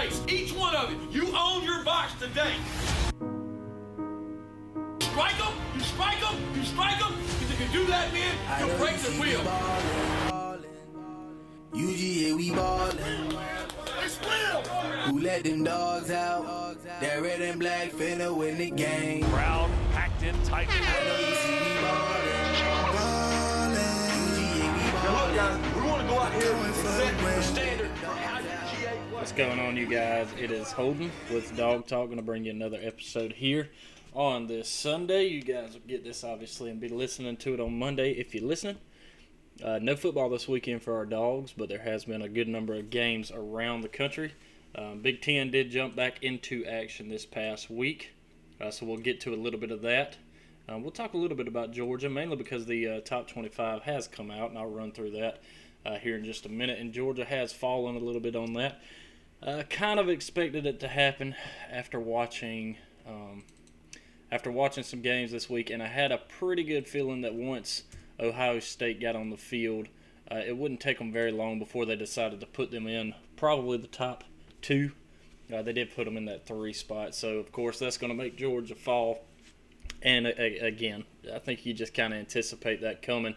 face. Each one of you. You own your box today. Strike them, you strike them, you strike them. If you can do that, man, you'll break the wheel. UGA, we ballin'. Who let them dogs out? That red and black finna win the game. Crowd packed in tight. I know you see me ballin'. UGA, we Now look, guys, ballin'. we want to go out here and set the standard for how UGA plays. What's going on, you guys? It is Holden with Dawg Talk. Going to bring you another episode here on this Sunday. You guys will get this, obviously, and be listening to it on Monday if you're listening. No football this weekend for our Dogs, but there has been a good number of games around the country. Big Ten did jump back into action this past week, so we'll get to a little bit of that. We'll talk a little bit about Georgia, mainly because the top 25 has come out, and I'll run through that here in just a minute. And Georgia has fallen a little bit on that. Kind of expected it to happen after watching some games this week, and I had a pretty good feeling that once Ohio State got on the field, it wouldn't take them very long before they decided to put them in probably the top two. They did put them in that 3 spot, so of course that's going to make Georgia fall. And again, I think you just kind of anticipate that coming.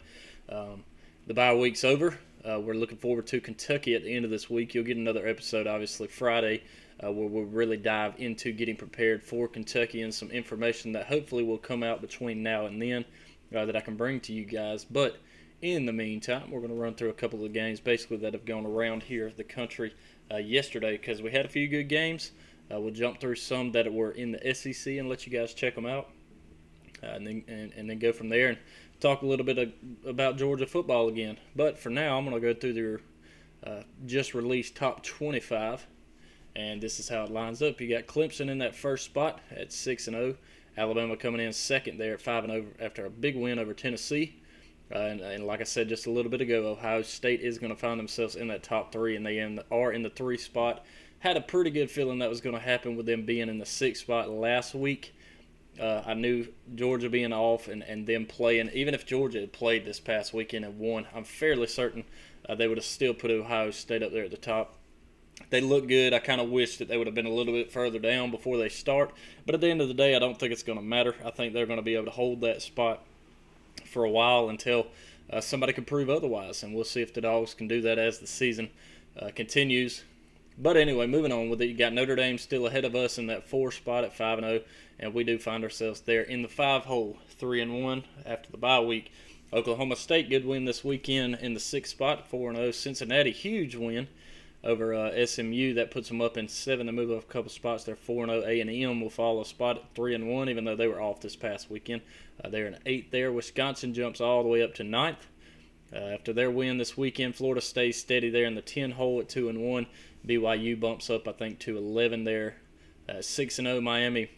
The bye week's over. We're looking forward to Kentucky at the end of this week. You'll get another episode, obviously, Friday, where we'll really dive into getting prepared for Kentucky and some information that hopefully will come out between now and then that I can bring to you guys. But in the meantime, we're going to run through a couple of games basically that have gone around here the country yesterday, because we had a few good games. We'll jump through some that were in the SEC and let you guys check them out, and then go from there and talk a little bit about Georgia football again. But for now, I'm going to go through their just released top 25, and this is how it lines up. You got Clemson in that first spot at 6-0. Alabama coming in second there at 5-0 after a big win over Tennessee. And like I said just a little bit ago, Ohio State is going to find themselves in that top 3, and they are in the 3 spot. Had a pretty good feeling that was going to happen with them being in the 6 spot last week. I knew Georgia being off and them playing. Even if Georgia had played this past weekend and won, I'm fairly certain they would have still put Ohio State up there at the top. They look good. I kind of wish that they would have been a little bit further down before they start. But at the end of the day, I don't think it's going to matter. I think they're going to be able to hold that spot for a while until somebody can prove otherwise. And we'll see if the Dogs can do that as the season continues. But anyway, moving on with it, you got Notre Dame still ahead of us in that 4 spot at 5-0. And we do find ourselves there in the 5 hole, 3-1 after the bye week. Oklahoma State, good win this weekend in the 6 spot, 4-0. Cincinnati, huge win over SMU. That puts them up in 7 to move up a couple spots. They're 4-0. A&M will fall a spot at 3-1, even though they were off this past weekend. They're in 8th there. Wisconsin jumps all the way up to 9th. After their win this weekend, Florida stays steady there in the 10 hole at 2-1. BYU bumps up, I think, to 11 there. 6-0 Miami.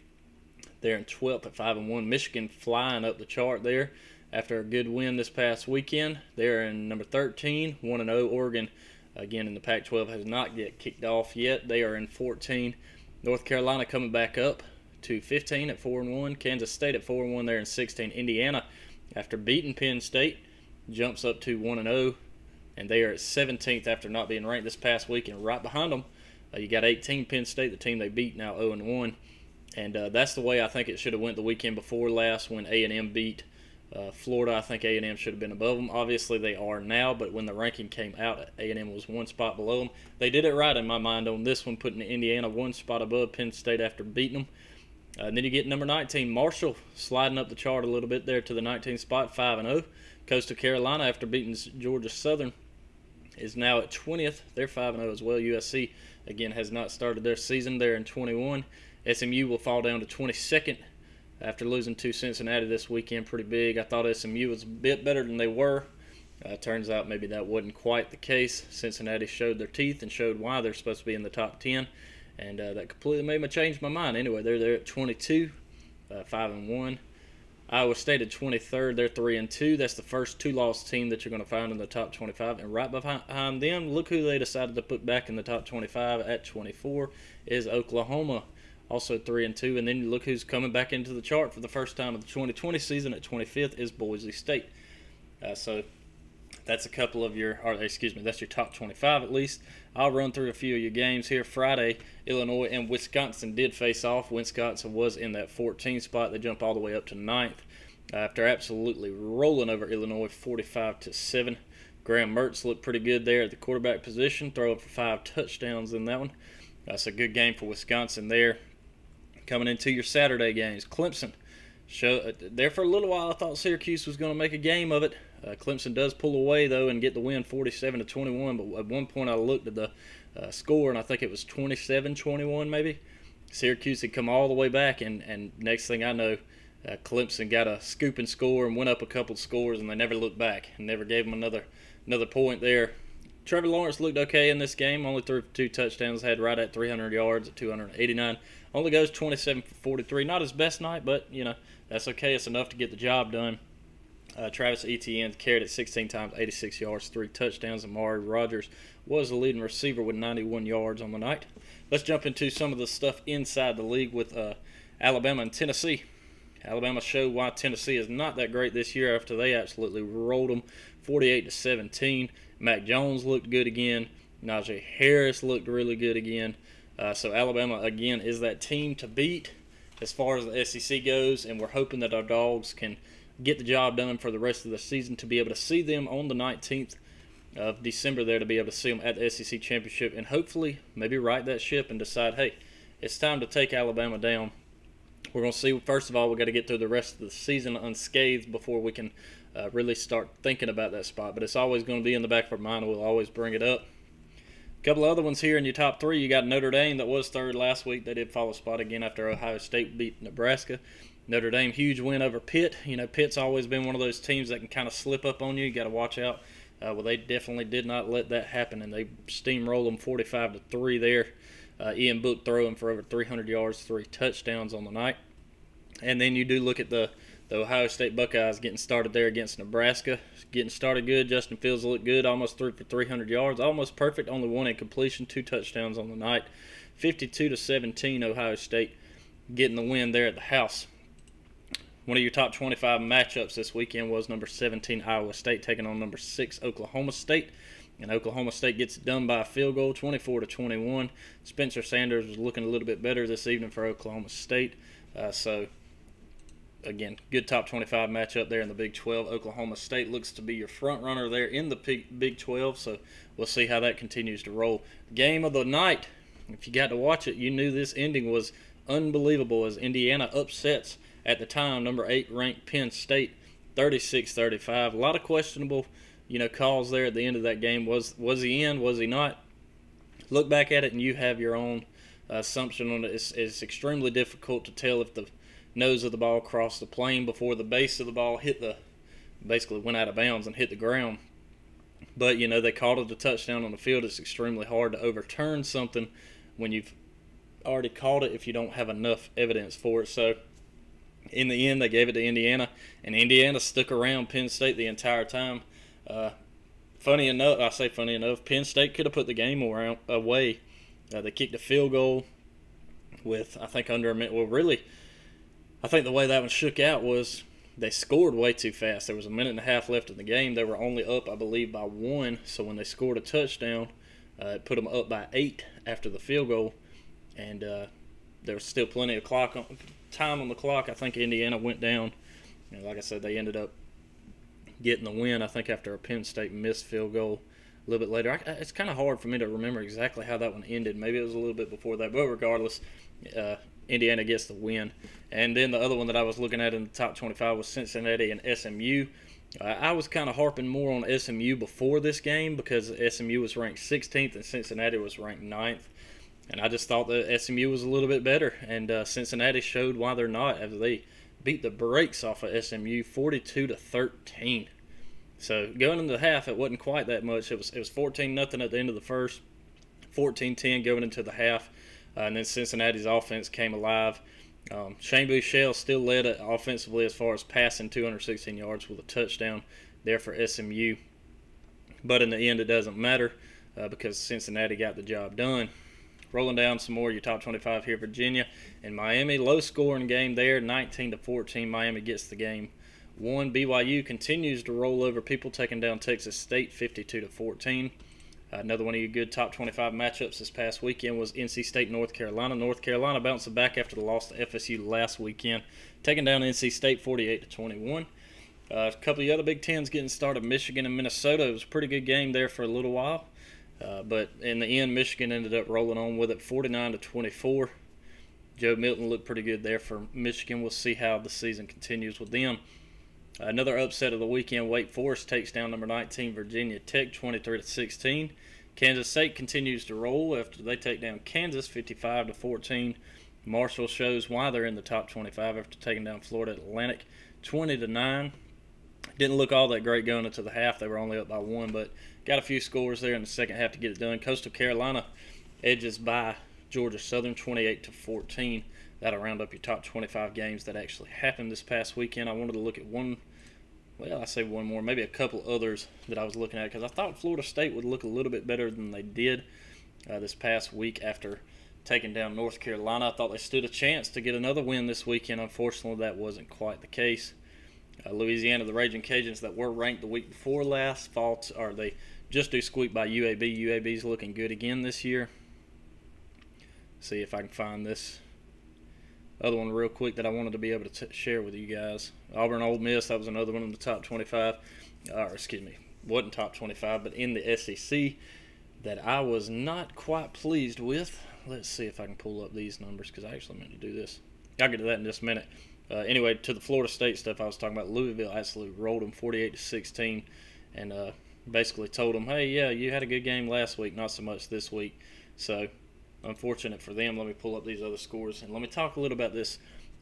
They're in 12th at 5-1. Michigan flying up the chart there after a good win this past weekend. They're in number 13, 1-0. Oregon, again in the Pac-12, has not yet kicked off yet. They are in 14. North Carolina coming back up to 15 at 4-1. Kansas State at 4-1. They're in 16. Indiana, after beating Penn State, jumps up to 1-0, and they are at 17th after not being ranked this past week. And right behind them, you got 18 Penn State, the team they beat, now 0-1. And that's the way I think it should have went the weekend before last when A&M beat Florida. I think A&M should have been above them. Obviously, they are now, but when the ranking came out, A&M was 1 spot below them. They did it right in my mind on this one, putting Indiana 1 spot above Penn State after beating them. And then you get number 19, Marshall, sliding up the chart a little bit there to the 19th spot, 5-0. Coastal Carolina, after beating Georgia Southern, is now at 20th. They're 5-0 as well. USC, again, has not started their season. They're in 21. SMU will fall down to 22nd after losing to Cincinnati this weekend pretty big. I thought SMU was a bit better than they were. Turns out maybe that wasn't quite the case. Cincinnati showed their teeth and showed why they're supposed to be in the top 10, and that completely made me change my mind. Anyway, they're there at 22, 5-1. Iowa State at 23rd, they're 3-2. That's the first 2-loss team that you're going to find in the top 25. And right behind them, look who they decided to put back in the top 25 at 24 is Oklahoma, also 3-2. And then look who's coming back into the chart for the first time of the 2020 season at 25th is Boise State. So That's a couple of your, or excuse me, that's your top 25 at least. I'll run through a few of your games here. Friday, Illinois and Wisconsin did face off. Wisconsin was in that 14 spot. They jumped all the way up to 9th after absolutely rolling over Illinois 45-7. Graham Mertz looked pretty good there at the quarterback position, throwing for 5 touchdowns in that one. That's a good game for Wisconsin there. Coming into your Saturday games, Clemson. There for a little while, I thought Syracuse was going to make a game of it. Clemson does pull away, though, and get the win 47-21. But at one point I looked at the score, and I think it was 27-21 maybe. Syracuse had come all the way back, and next thing I know, Clemson got a scoop and score and went up a couple of scores, and they never looked back and never gave them another point there. Trevor Lawrence looked okay in this game. Only threw 2 touchdowns, had right at 300 yards at 289. Only goes 27 for 43. Not his best night, but, that's okay. It's enough to get the job done. Travis Etienne carried it 16 times, 86 yards, 3 touchdowns. Amari Rogers was the leading receiver with 91 yards on the night. Let's jump into some of the stuff inside the league with Alabama and Tennessee. Alabama showed why Tennessee is not that great this year after they absolutely rolled them 48-17. Mac Jones looked good again. Najee Harris looked really good again. So Alabama, again, is that team to beat as far as the SEC goes, and we're hoping that our Dogs can get the job done for the rest of the season to be able to see them on the 19th of December there, to be able to see them at the SEC Championship and hopefully maybe right that ship and decide, hey, it's time to take Alabama down. We're going to see, first of all, we've got to get through the rest of the season unscathed before we can really start thinking about that spot. But it's always going to be in the back of our mind, and we'll always bring it up. A couple of other ones here in your top 3. You got Notre Dame that was third last week. They did fall a spot again after Ohio State beat Nebraska. Notre Dame, huge win over Pitt. Pitt's always been one of those teams that can kind of slip up on you. You got to watch out. Well, they definitely did not let that happen, and they steamrolled them 45-3 there. Ian Book throwing for over 300 yards, 3 touchdowns on the night. And then you do look at the Ohio State Buckeyes getting started there against Nebraska. Getting started good. Justin Fields looked good. Almost threw for 300 yards. Almost perfect. Only 1 incompletion. 2 touchdowns on the night. 52-17 Ohio State getting the win there at the house. One of your top 25 matchups this weekend was number 17 Iowa State taking on number 6 Oklahoma State. And Oklahoma State gets it done by a field goal, 24-21. Spencer Sanders was looking a little bit better this evening for Oklahoma State. Again, good top 25 matchup there in the Big 12. Oklahoma State looks to be your front runner there in the Big 12, so we'll see how that continues to roll. Game of the night, if you got to watch it, you knew this ending was unbelievable as Indiana upsets, at the time, number 8 ranked Penn State, 36-35. A lot of questionable, calls there at the end of that game. Was he in? Was he not? Look back at it and you have your own assumption on it. It's extremely difficult to tell if the nose of the ball crossed the plane before the base of the ball basically went out of bounds and hit the ground. But, they called it a touchdown on the field. It's extremely hard to overturn something when you've already called it if you don't have enough evidence for it. So, in the end, they gave it to Indiana, and Indiana stuck around Penn State the entire time. Funny enough, Penn State could have put the game away. They kicked a field goal with, I think, under a minute. Well, really, I think the way that one shook out was they scored way too fast. There was a minute and a half left in the game. They were only up, I believe, by 1. So when they scored a touchdown, it put them up by 8 after the field goal. And there was still plenty of time on the clock. I think Indiana went down. Like I said, they ended up getting the win, I think, after a Penn State missed field goal a little bit later. It's kind of hard for me to remember exactly how that one ended. Maybe it was a little bit before that. But regardless, Indiana gets the win. And then the other one that I was looking at in the top 25 was Cincinnati and SMU. I was kind of harping more on SMU before this game because SMU was ranked 16th and Cincinnati was ranked 9th. And I just thought that SMU was a little bit better. And Cincinnati showed why they're not, as they beat the brakes off of SMU 42-13. So going into the half, it wasn't quite that much. It was 14-0 at the end of the first, 14-10 going into the half. And then Cincinnati's offense came alive. Shane Buechele still led it offensively as far as passing, 216 yards with a touchdown there for SMU. But in the end, it doesn't matter because Cincinnati got the job done. Rolling down some more, your top 25 here, Virginia and Miami. Low-scoring game there, 19-14. Miami gets the game BYU continues to roll over people, taking down Texas State 52-14. Another one of your good top 25 matchups this past weekend was NC State, North Carolina. North Carolina bouncing back after the loss to FSU last weekend, taking down NC State 48-21. A couple of other Big Tens getting started. Michigan and Minnesota. It was a pretty good game there for a little while, but in the end, Michigan ended up rolling on with it 49-24. Joe Milton looked pretty good there for Michigan. We'll see how the season continues with them. Another upset of the weekend, Wake Forest takes down number 19 Virginia Tech 23-16. Kansas State continues to roll after they take down Kansas 55-14. Marshall shows why they're in the top 25 after taking down Florida Atlantic 20-9. Didn't look all that great going into the half. They were only up by one, but got a few scores there in the second half to get it done. Coastal Carolina edges by Georgia Southern 28-14. That'll round up your top 25 games that actually happened this past weekend. I wanted to look at one more, maybe a couple others that I was looking at because I thought Florida State would look a little bit better than they did this past week after taking down North Carolina. I thought they stood a chance to get another win this weekend. Unfortunately, that wasn't quite the case. Louisiana, the Raging Cajuns that were ranked the week before last, they just do squeak by UAB. UAB's looking good again this year. See if I can find this other one real quick that I wanted to be able to share with you guys. Auburn Ole Miss, that was another one in the top 25. Wasn't top 25, but in the SEC that I was not quite pleased with. Let's see if I can pull up these numbers because I actually meant to do this. I'll get to that in just a minute. Anyway, to the Florida State stuff I was talking about, Louisville absolutely rolled them 48-16 and basically told them, hey, yeah, you had a good game last week, not so much this week. So, unfortunate for them. Let me pull up these other scores and let me talk a little about this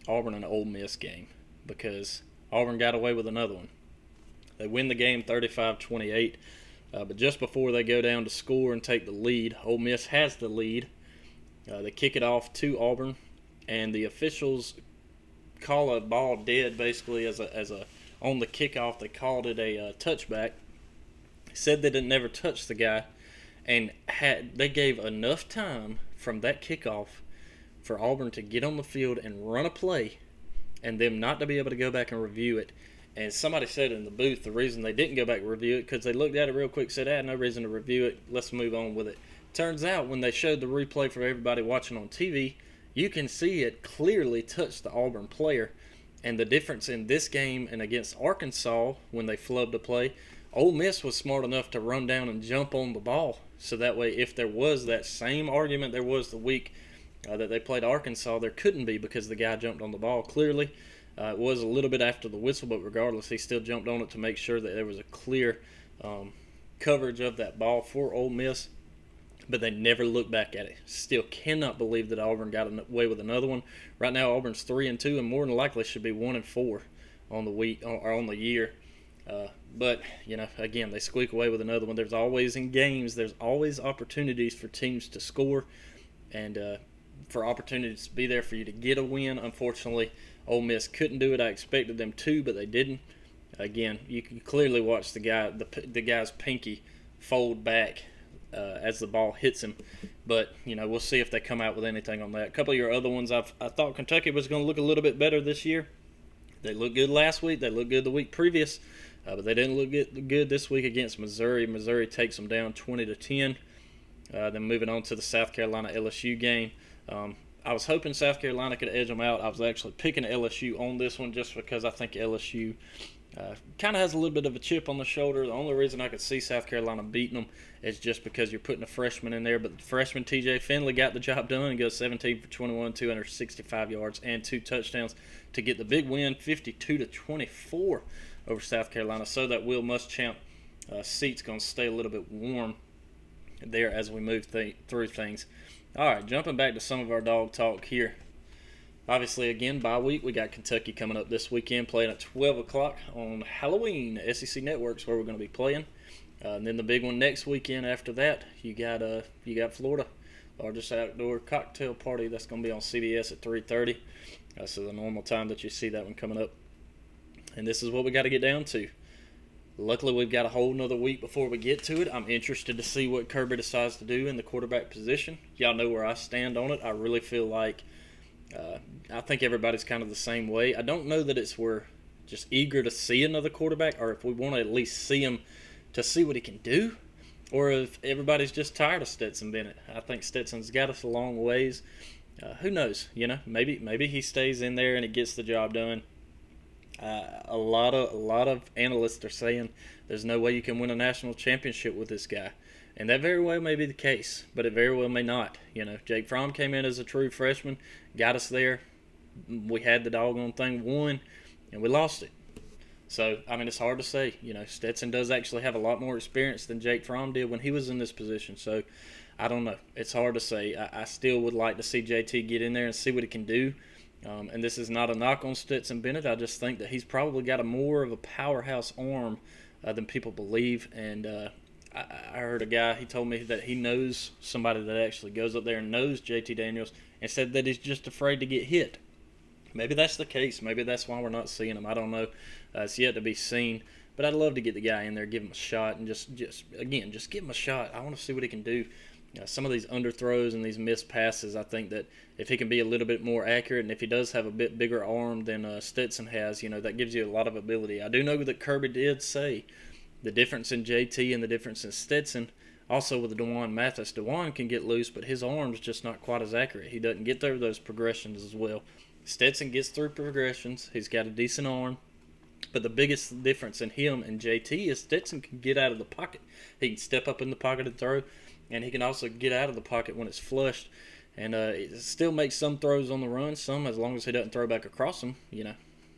Auburn and Ole Miss game because Auburn got away with another one. They win the game 35-28, but just before they go down to score and take the lead, Ole Miss has the lead. They kick it off to Auburn, and the officials call a ball dead basically as a on the kickoff. They called it a touchback. Said that it never touched the guy, and they gave enough time from that kickoff for Auburn to get on the field and run a play and them not to be able to go back and review it. And somebody said in the booth the reason they didn't go back and review it because they looked at it real quick, said, no reason to review it, let's move on with it. Turns out when they showed the replay for everybody watching on TV, you can see it clearly touched the Auburn player. And the difference in this game and against Arkansas when they flubbed the play, Ole Miss was smart enough to run down and jump on the ball. So that way, if there was that same argument there was the week that they played Arkansas, there couldn't be because the guy jumped on the ball. Clearly, it was a little bit after the whistle, but regardless, he still jumped on it to make sure that there was a clear coverage of that ball for Ole Miss. But they never looked back at it. Still cannot believe that Auburn got away with another one. Right now, Auburn's 3-2, and more than likely should be 1-4 on the week or on the year. But again, they squeak away with another one. There's always in games. There's always opportunities for teams to score, and for opportunities to be there for you to get a win. Unfortunately, Ole Miss couldn't do it. I expected them to, but they didn't. Again, you can clearly watch the guy's pinky fold back as the ball hits him. But, we'll see if they come out with anything on that. A couple of your other ones, I thought Kentucky was going to look a little bit better this year. They looked good last week. They looked good the week previous. But they didn't look good this week against Missouri. Missouri takes them down 20-10. Then moving on to the South Carolina LSU game. I was hoping South Carolina could edge them out. I was actually picking LSU on this one just because I think LSU kind of has a little bit of a chip on the shoulder. The only reason I could see South Carolina beating them is just because you're putting a freshman in there. But the freshman T.J. Finley got the job done and goes 17 for 21, 265 yards, and 2 touchdowns to get the big win, 52-24 over South Carolina. So that Will Muschamp seat's going to stay a little bit warm there as we move through things. All right, jumping back to some of our dog talk here. Obviously, again, bye week. We got Kentucky coming up this weekend, playing at 12 o'clock on Halloween. SEC Network's where we're going to be playing. And then the big one next weekend after that, you got Florida, largest outdoor cocktail party. That's going to be on CBS at 3:30. So the normal time that you see that one coming up. And this is what we got to get down to. Luckily, we've got a whole nother week before we get to it. I'm interested to see what Kirby decides to do in the quarterback position. Y'all know where I stand on it. I really feel like I think everybody's kind of the same way. I don't know that it's where just eager to see another quarterback, or if we want to at least see him to see what he can do, or if everybody's just tired of Stetson Bennett. I think Stetson's got us a long ways. Who knows? Maybe he stays in there and he gets the job done. A lot of analysts are saying there's no way you can win a national championship with this guy, and that very well may be the case, but it very well may not. Jake Fromm came in as a true freshman, got us there. We had the doggone thing won, and we lost it. So, it's hard to say. Stetson does actually have a lot more experience than Jake Fromm did when he was in this position. So, I don't know. It's hard to say. I still would like to see JT get in there and see what he can do. And this is not a knock on Stetson Bennett. I just think that he's probably got more of a powerhouse arm than people believe. And I heard a guy, he told me that he knows somebody that actually goes up there and knows JT Daniels and said that he's just afraid to get hit. Maybe that's the case. Maybe that's why we're not seeing him. I don't know. It's yet to be seen. But I'd love to get the guy in there, give him a shot, and just give him a shot. I want to see what he can do. Some of these underthrows and these missed passes, I think that if he can be a little bit more accurate, and if he does have a bit bigger arm than Stetson has, that gives you a lot of ability. I do know that Kirby did say the difference in JT and the difference in Stetson, also with Dawg Mathis. Dawg can get loose, but his arm's just not quite as accurate. He doesn't get through those progressions as well. Stetson gets through progressions. He's got a decent arm. But the biggest difference in him and JT is Stetson can get out of the pocket. He can step up in the pocket and throw, and he can also get out of the pocket when it's flushed. And it still makes some throws on the run, some as long as he doesn't throw back across them.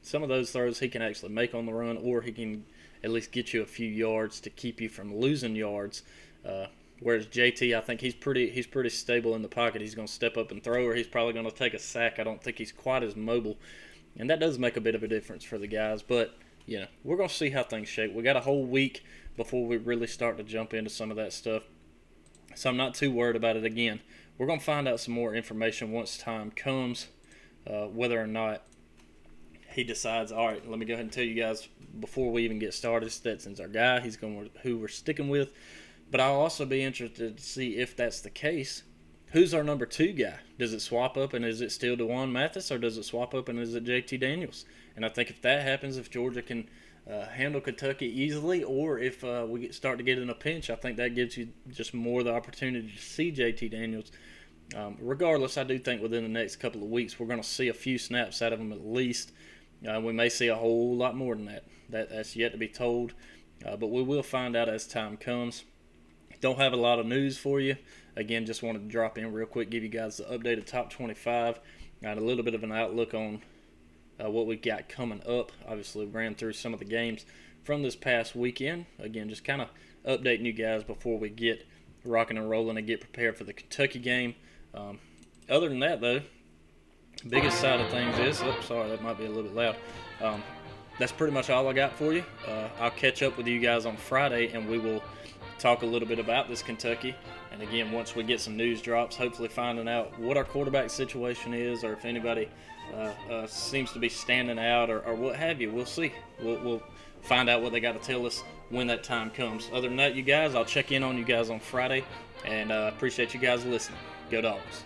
Some of those throws he can actually make on the run, or he can at least get you a few yards to keep you from losing yards. Whereas JT, I think he's pretty stable in the pocket. He's going to step up and throw, or he's probably going to take a sack. I don't think he's quite as mobile. And that does make a bit of a difference for the guys. But, we're going to see how things shape. We got a whole week before we really start to jump into some of that stuff. So I'm not too worried about it. Again, we're going to find out some more information once time comes, whether or not he decides, all right, let me go ahead and tell you guys before we even get started, Stetson's our guy. He's who we're sticking with. But I'll also be interested to see if that's the case. Who's our number 2 guy? Does it swap up, and is it still Dawg Mathis, or does it swap up and is it JT Daniels? And I think if that happens, if Georgia can handle Kentucky easily, or if we start to get in a pinch, I think that gives you just more the opportunity to see JT Daniels. Regardless, I do think within the next couple of weeks we're going to see a few snaps out of him at least. We may see a whole lot more than that. That's yet to be told, but we will find out as time comes. Don't have a lot of news for you. Again, just wanted to drop in real quick, give you guys the updated top 25. Got a little bit of an outlook on what we got coming up. Obviously, ran through some of the games from this past weekend. Again, just kind of updating you guys before we get rocking and rolling and get prepared for the Kentucky game. Other than that, though, biggest side of things is, sorry, that might be a little bit loud. That's pretty much all I got for you. I'll catch up with you guys on Friday, and we will talk a little bit about this Kentucky. And again, once we get some news drops, hopefully finding out what our quarterback situation is, or if anybody seems to be standing out, or what have you. We'll see. We'll find out what they got to tell us when that time comes. Other than that, you guys, I'll check in on you guys on Friday, and appreciate you guys listening. Go Dogs.